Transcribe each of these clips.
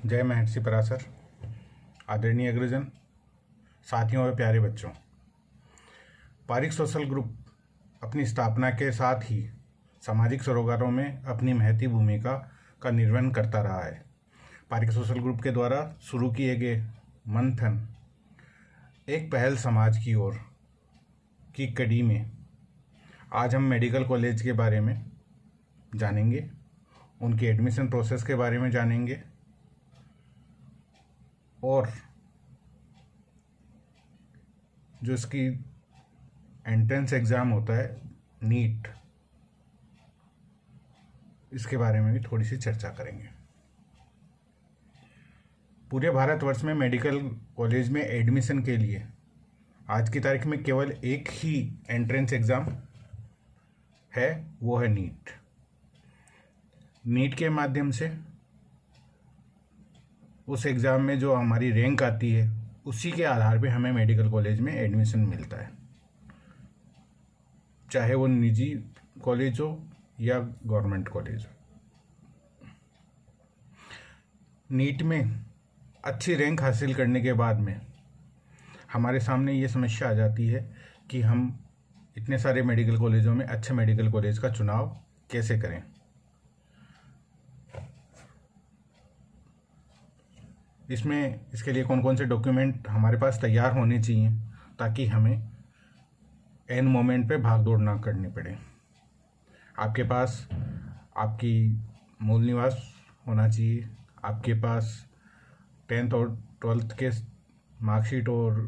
जय महर्षि पराशर। आदरणीय अग्रजन, साथियों और प्यारे बच्चों, पारिक सोशल ग्रुप अपनी स्थापना के साथ ही सामाजिक सरोकारों में अपनी महती भूमिका का निर्वहन करता रहा है। पारिक सोशल ग्रुप के द्वारा शुरू किए गए मंथन एक पहल समाज की ओर की कड़ी में आज हम मेडिकल कॉलेज के बारे में जानेंगे, उनके एडमिशन प्रोसेस के बारे में जानेंगे और जो इसकी एंट्रेंस एग्ज़ाम होता है नीट, इसके बारे में भी थोड़ी सी चर्चा करेंगे। पूरे भारतवर्ष में मेडिकल कॉलेज में एडमिशन के लिए आज की तारीख में केवल एक ही एंट्रेंस एग्ज़ाम है, वो है नीट। नीट के माध्यम से उस एग्ज़ाम में जो हमारी रैंक आती है उसी के आधार पे हमें मेडिकल कॉलेज में एडमिशन मिलता है, चाहे वो निजी कॉलेज हो या गवर्नमेंट कॉलेज हो। नीट में अच्छी रैंक हासिल करने के बाद में हमारे सामने ये समस्या आ जाती है कि हम इतने सारे मेडिकल कॉलेजों में अच्छे मेडिकल कॉलेज का चुनाव कैसे करें। इसके लिए कौन कौन से डॉक्यूमेंट हमारे पास तैयार होने चाहिए ताकि हमें एन मोमेंट पे भाग दौड़ ना करनी पड़े। आपके पास आपकी मूल निवास होना चाहिए, आपके पास 10th और 12th के मार्कशीट और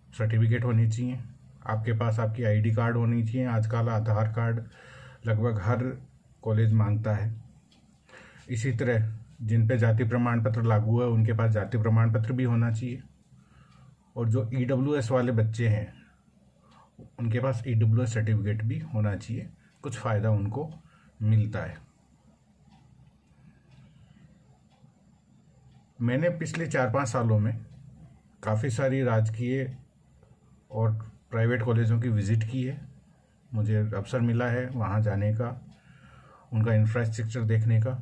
सर्टिफिकेट होनी चाहिए, आपके पास आपकी आईडी कार्ड होनी चाहिए। आजकल आधार कार्ड लगभग हर कॉलेज मांगता है। इसी तरह जिन पे जाति प्रमाण पत्र लागू है उनके पास जाति प्रमाण पत्र भी होना चाहिए, और जो EWS वाले बच्चे हैं उनके पास EWS सर्टिफिकेट भी होना चाहिए, कुछ फ़ायदा उनको मिलता है। मैंने पिछले 4-5 सालों में काफ़ी सारी राजकीय और प्राइवेट कॉलेजों की विज़िट की है। मुझे अवसर मिला है वहाँ जाने का, उनका इंफ्रास्ट्रक्चर देखने का,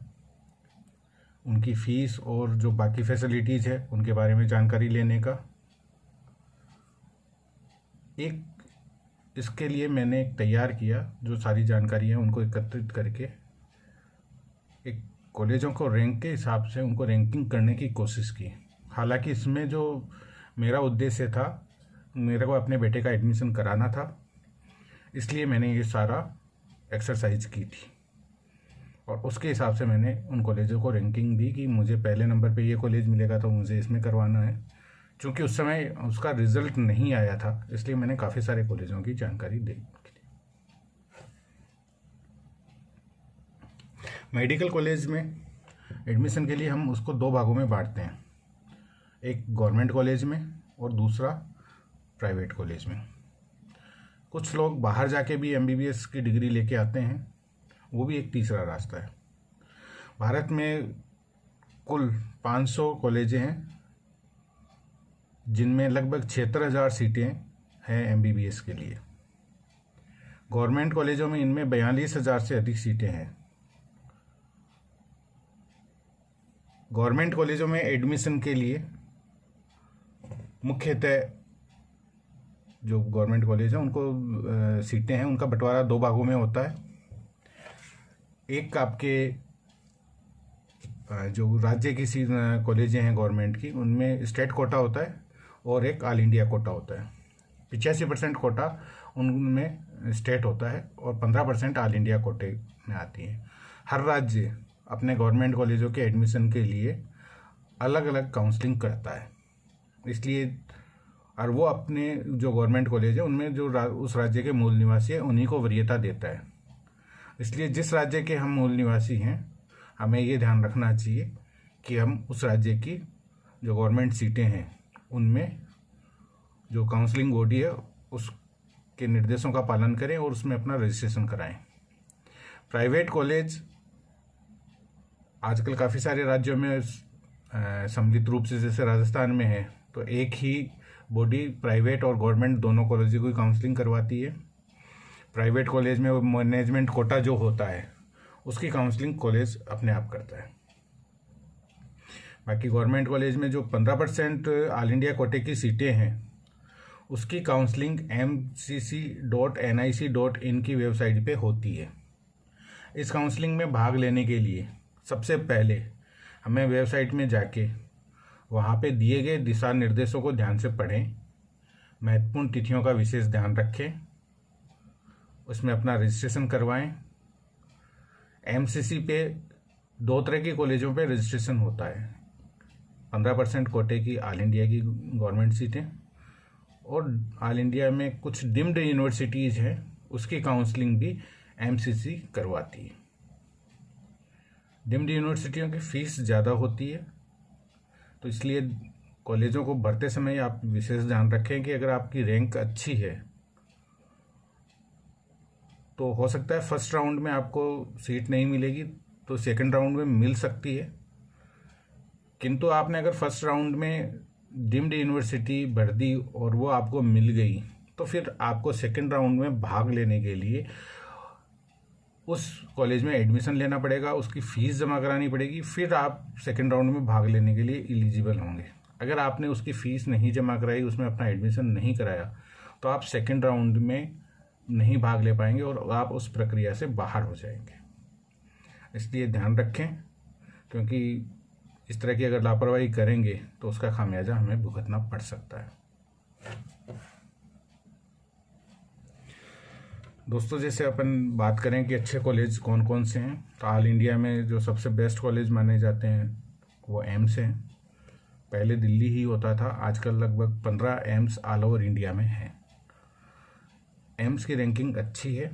उनकी फ़ीस और जो बाकी फैसिलिटीज़ है उनके बारे में जानकारी लेने का। इसके लिए मैंने एक तैयार किया, जो सारी जानकारी है उनको एकत्रित करके एक कॉलेजों को रैंक के हिसाब से उनको रैंकिंग करने की कोशिश की। हालांकि इसमें जो मेरा उद्देश्य था, मेरे को अपने बेटे का एडमिशन कराना था, इसलिए मैंने ये सारा एक्सरसाइज की थी और उसके हिसाब से मैंने उन कॉलेजों को रैंकिंग दी कि मुझे पहले नंबर पे ये कॉलेज मिलेगा तो मुझे इसमें करवाना है। क्योंकि उस समय उसका रिज़ल्ट नहीं आया था, इसलिए मैंने काफ़ी सारे कॉलेजों की जानकारी दी। मेडिकल कॉलेज में एडमिशन के लिए हम उसको 2 भागों में बांटते हैं, एक गवर्नमेंट कॉलेज में और दूसरा प्राइवेट कॉलेज में। कुछ लोग बाहर जाके भी MBBS की डिग्री लेके आते हैं, वो भी एक तीसरा रास्ता है। भारत में कुल 500 कॉलेजें हैं जिनमें लगभग 76,000 सीटें हैं MBBS के लिए। गवर्नमेंट कॉलेजों में इनमें 42,000 से अधिक सीटें हैं। गवर्नमेंट कॉलेजों में एडमिशन के लिए मुख्यतः जो गवर्नमेंट कॉलेज हैं उनको सीटें हैं, उनका बंटवारा 2 भागों में होता है। एक आपके जो राज्य की कॉलेजें हैं गवर्नमेंट की, उनमें स्टेट कोटा होता है और एक ऑल इंडिया कोटा होता है। 85% कोटा उनमें स्टेट होता है और 15% ऑल इंडिया कोटे में आती है। हर राज्य अपने गवर्नमेंट कॉलेजों के एडमिशन के लिए अलग अलग काउंसलिंग करता है, इसलिए और वो अपने जो गवर्नमेंट कॉलेज है उनमें जो उस राज्य के मूल निवासी है उन्हीं को वरीयता देता है। इसलिए जिस राज्य के हम मूल निवासी हैं हमें ये ध्यान रखना चाहिए कि हम उस राज्य की जो गवर्नमेंट सीटें हैं उनमें जो काउंसलिंग बॉडी है उसके निर्देशों का पालन करें और उसमें अपना रजिस्ट्रेशन कराएं। प्राइवेट कॉलेज आजकल काफ़ी सारे राज्यों में सम्मिलित रूप से, जैसे राजस्थान में है तो एक ही बॉडी प्राइवेट और गवर्नमेंट दोनों कॉलेजों की काउंसलिंग करवाती है। प्राइवेट कॉलेज में मैनेजमेंट कोटा जो होता है उसकी काउंसलिंग कॉलेज अपने आप करता है। बाकी गवर्नमेंट कॉलेज में जो 15% ऑल इंडिया कोटे की सीटें हैं उसकी काउंसलिंग mcc.nic.in की वेबसाइट पे होती है। इस काउंसलिंग में भाग लेने के लिए सबसे पहले हमें वेबसाइट में जाके वहाँ पे दिए गए दिशा निर्देशों को ध्यान से पढ़ें, महत्वपूर्ण तिथियों का विशेष ध्यान रखें, उसमें अपना रजिस्ट्रेशन करवाएं। एमसीसी पे 2 तरह के कॉलेजों पे रजिस्ट्रेशन होता है, 15% कोटे की ऑल इंडिया की गवर्नमेंट सीटें, और ऑल इंडिया में कुछ डिम्ड यूनिवर्सिटीज़ हैं उसकी काउंसलिंग भी एमसीसी करवाती है। डिम्ड यूनिवर्सिटियों की फ़ीस ज़्यादा होती है, तो इसलिए कॉलेजों को भरते समय आप विशेष ध्यान रखें कि अगर आपकी रैंक अच्छी है तो हो सकता है फर्स्ट राउंड में आपको सीट नहीं मिलेगी तो सेकंड राउंड में मिल सकती है। किंतु आपने अगर फर्स्ट राउंड में डिम्ड यूनिवर्सिटी भर दी और वो आपको मिल गई तो फिर आपको सेकंड राउंड में भाग लेने के लिए उस कॉलेज में एडमिशन लेना पड़ेगा, उसकी फ़ीस जमा करानी पड़ेगी, फिर आप सेकंड राउंड में भाग लेने के लिए एलिजिबल होंगे। अगर आपने उसकी फ़ीस नहीं जमा कराई, उसमें अपना एडमिशन नहीं कराया, तो आप सेकंड राउंड में नहीं भाग ले पाएंगे और आप उस प्रक्रिया से बाहर हो जाएंगे। इसलिए ध्यान रखें, क्योंकि इस तरह की अगर लापरवाही करेंगे तो उसका खामियाजा हमें भुगतना पड़ सकता है। दोस्तों, जैसे अपन बात करें कि अच्छे कॉलेज कौन कौन से हैं, तो ऑल इंडिया में जो सबसे बेस्ट कॉलेज माने जाते हैं वो एम्स हैं। पहले दिल्ली ही होता था, आजकल लगभग 15 एम्स ऑल ओवर इंडिया में हैं। एम्स की रैंकिंग अच्छी है,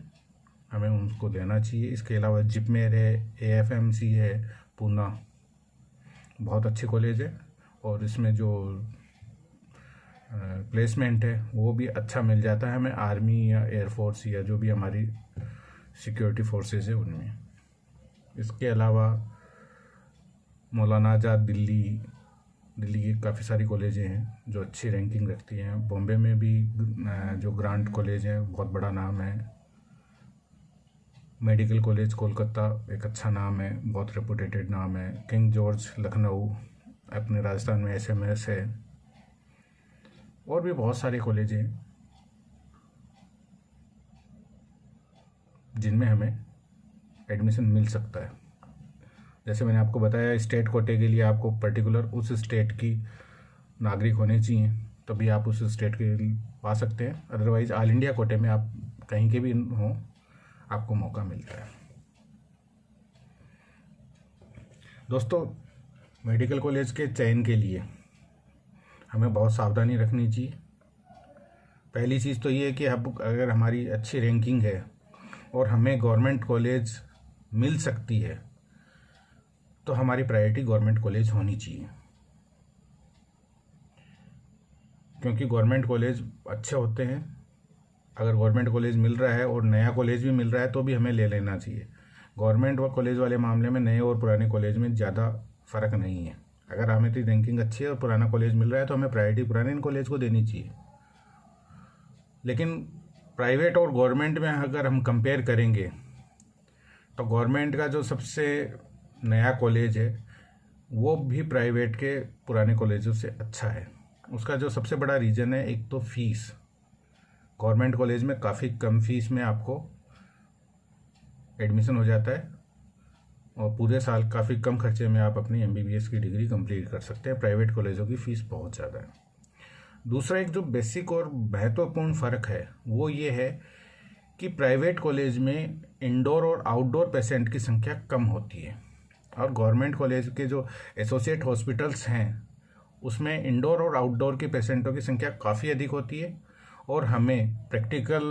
हमें उनको देना चाहिए। इसके अलावा जिपमेर है, एएफएमसी है, पूना, बहुत अच्छे कॉलेज है और इसमें जो प्लेसमेंट है वो भी अच्छा मिल जाता है हमें आर्मी या एयरफोर्स या जो भी हमारी सिक्योरिटी फोर्सेस है उनमें। इसके अलावा मौलाना आज़ाद दिल्ली की काफ़ी सारी कॉलेजें हैं जो अच्छी रैंकिंग रखती हैं। बॉम्बे में भी जो ग्रांट कॉलेज है बहुत बड़ा नाम है। मेडिकल कॉलेज कोलकाता एक अच्छा नाम है, बहुत रेपुटेटेड नाम है। किंग जॉर्ज लखनऊ अपने राजस्थान में एसएमएस है, और भी बहुत सारे कॉलेज हैं जिनमें हमें एडमिशन मिल सकता है। जैसे मैंने आपको बताया, स्टेट कोटे के लिए आपको पर्टिकुलर उस स्टेट की नागरिक होने चाहिए, तभी आप उस स्टेट के लिए पा सकते हैं। अदरवाइज़ ऑल इंडिया कोटे में आप कहीं के भी हों, आपको मौका मिलता है। दोस्तों, मेडिकल कॉलेज के चयन के लिए हमें बहुत सावधानी रखनी चाहिए। पहली चीज़ तो ये है कि अब अगर हमारी अच्छी रैंकिंग है और हमें गवर्नमेंट कॉलेज मिल सकती है तो हमारी प्रायोरिटी गवर्नमेंट कॉलेज होनी चाहिए, क्योंकि गवर्नमेंट कॉलेज अच्छे होते हैं। अगर गवर्नमेंट कॉलेज मिल रहा है और नया कॉलेज भी मिल रहा है तो भी हमें ले लेना चाहिए। गवर्नमेंट व कॉलेज वाले मामले में नए और पुराने कॉलेज में ज़्यादा फ़र्क नहीं है। अगर हमें तो रैंकिंग अच्छी है और पुराना कॉलेज मिल रहा है तो हमें प्रायोरिटी पुराने कॉलेज को देनी चाहिए। लेकिन प्राइवेट और गवर्नमेंट में अगर हम कंपेयर करेंगे तो गवर्नमेंट का जो सबसे नया कॉलेज है वो भी प्राइवेट के पुराने कॉलेजों से अच्छा है। उसका जो सबसे बड़ा रीज़न है, एक तो फीस। गवर्नमेंट कॉलेज में काफ़ी कम फीस में आपको एडमिशन हो जाता है और पूरे साल काफ़ी कम खर्चे में आप अपनी एमबीबीएस की डिग्री कंप्लीट कर सकते हैं। प्राइवेट कॉलेजों की फ़ीस बहुत ज़्यादा है। दूसरा एक जो बेसिक और महत्वपूर्ण फ़र्क है वो ये है कि प्राइवेट कॉलेज में इंडोर और आउटडोर पेशेंट की संख्या कम होती है और गवर्नमेंट कॉलेज के जो एसोसिएट हॉस्पिटल्स हैं उसमें इंडोर और आउटडोर के पेशेंटों की संख्या काफ़ी अधिक होती है और हमें प्रैक्टिकल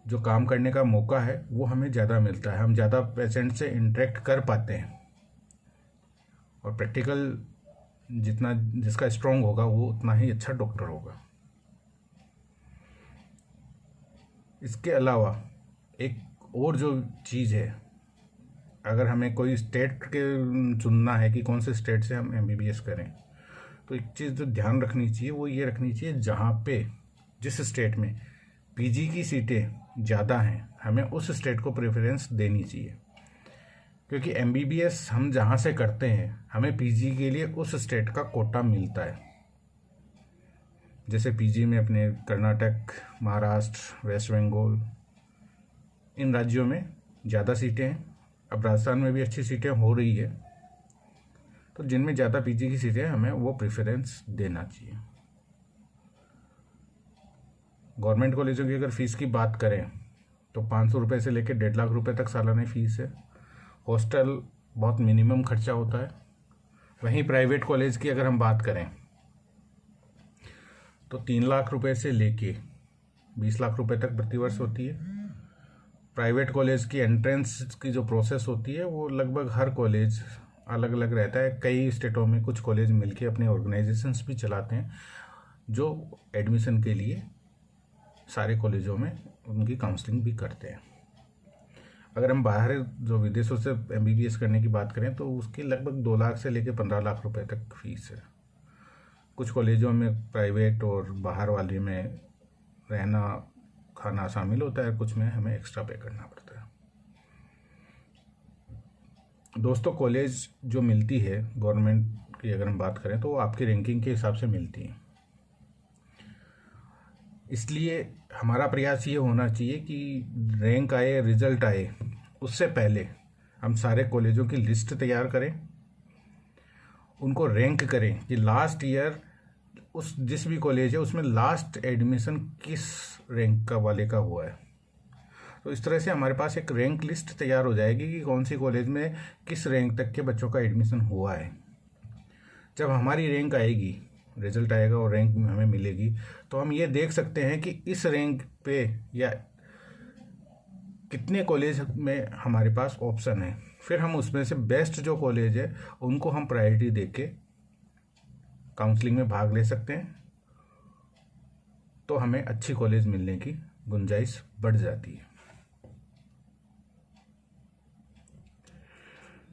जो काम करने का मौका है वो हमें ज़्यादा मिलता है। हम ज़्यादा पेशेंट से इंटरेक्ट कर पाते हैं और प्रैक्टिकल जितना जिसका स्ट्रॉन्ग होगा वो उतना ही अच्छा डॉक्टर होगा। इसके अलावा एक और जो चीज़ है, अगर हमें कोई स्टेट के चुनना है कि कौन से स्टेट से हम एमबीबीएस करें, तो एक चीज़ जो ध्यान रखनी चाहिए वो ये रखनी चाहिए, जहाँ पे जिस स्टेट में पीजी की सीटें ज़्यादा हैं हमें उस स्टेट को प्रेफरेंस देनी चाहिए। क्योंकि एमबीबीएस हम जहाँ से करते हैं हमें पीजी के लिए उस स्टेट का कोटा मिलता है। जैसे पीजी में अपने कर्नाटक, महाराष्ट्र, वेस्ट बंगाल, इन राज्यों में ज़्यादा सीटें हैं। अब राजस्थान में भी अच्छी सीटें हो रही है, तो जिनमें ज़्यादा पीजी की सीटें हमें वो प्रेफरेंस देना चाहिए। गवर्नमेंट कॉलेजों की अगर फ़ीस की बात करें तो 500 रुपये से लेकर 1.5 लाख रुपए तक सालाना फ़ीस है। हॉस्टल बहुत मिनिमम खर्चा होता है। वहीं प्राइवेट कॉलेज की अगर हम बात करें तो 3 लाख रुपए से लेके 20 लाख रुपए तक प्रतिवर्ष होती है। प्राइवेट कॉलेज की एंट्रेंस की जो प्रोसेस होती है वो लगभग हर कॉलेज अलग अलग रहता है। कई स्टेटों में कुछ कॉलेज मिलके अपने ऑर्गेनाइजेशंस भी चलाते हैं जो एडमिशन के लिए सारे कॉलेजों में उनकी काउंसलिंग भी करते हैं। अगर हम बाहर जो विदेशों से एमबीबीएस करने की बात करें तो उसकी लगभग 2 लाख से लेकर 15 लाख रुपए तक फीस है। कुछ कॉलेजों में प्राइवेट और बाहर वाले में रहना खाना शामिल होता है, कुछ में हमें एक्स्ट्रा पे करना पड़ता है। दोस्तों, कॉलेज जो मिलती है गवर्नमेंट की अगर हम बात करें तो वो आपकी रैंकिंग के हिसाब से मिलती है। इसलिए हमारा प्रयास ये होना चाहिए कि रैंक आए, रिजल्ट आए, उससे पहले हम सारे कॉलेजों की लिस्ट तैयार करें, उनको रैंक करें कि लास्ट ईयर उस जिस भी कॉलेज है उसमें लास्ट एडमिशन किस रैंक का वाले का हुआ है। तो इस तरह से हमारे पास एक रैंक लिस्ट तैयार हो जाएगी कि कौन सी कॉलेज में किस रैंक तक के बच्चों का एडमिशन हुआ है। जब हमारी रैंक आएगी, रिजल्ट आएगा और रैंक हमें मिलेगी, तो हम ये देख सकते हैं कि इस रैंक पे या कितने कॉलेज में हमारे पास ऑप्शन है। फिर हम उसमें से बेस्ट जो कॉलेज है उनको हम प्रायोरिटी देके काउंसलिंग में भाग ले सकते हैं, तो हमें अच्छी कॉलेज मिलने की गुंजाइश बढ़ जाती है।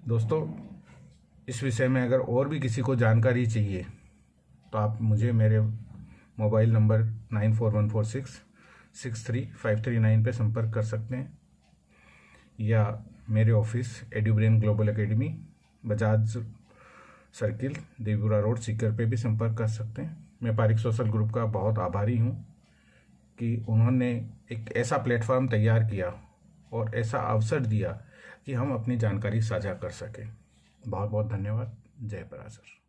दोस्तों, इस विषय में अगर और भी किसी को जानकारी चाहिए तो आप मुझे मेरे मोबाइल नंबर 9414663539 पे संपर्क कर सकते हैं, या मेरे office Edubrain global academy, Bajaj circle, Devipura road, Sikar पे भी संपर्क कर सकते हैं। मैं पारिक सोशल ग्रुप का बहुत आभारी हूँ कि उन्होंने एक ऐसा प्लेटफॉर्म तैयार किया और ऐसा अवसर दिया कि हम अपनी जानकारी साझा कर सकें। बहुत बहुत धन्यवाद। जय पराशर।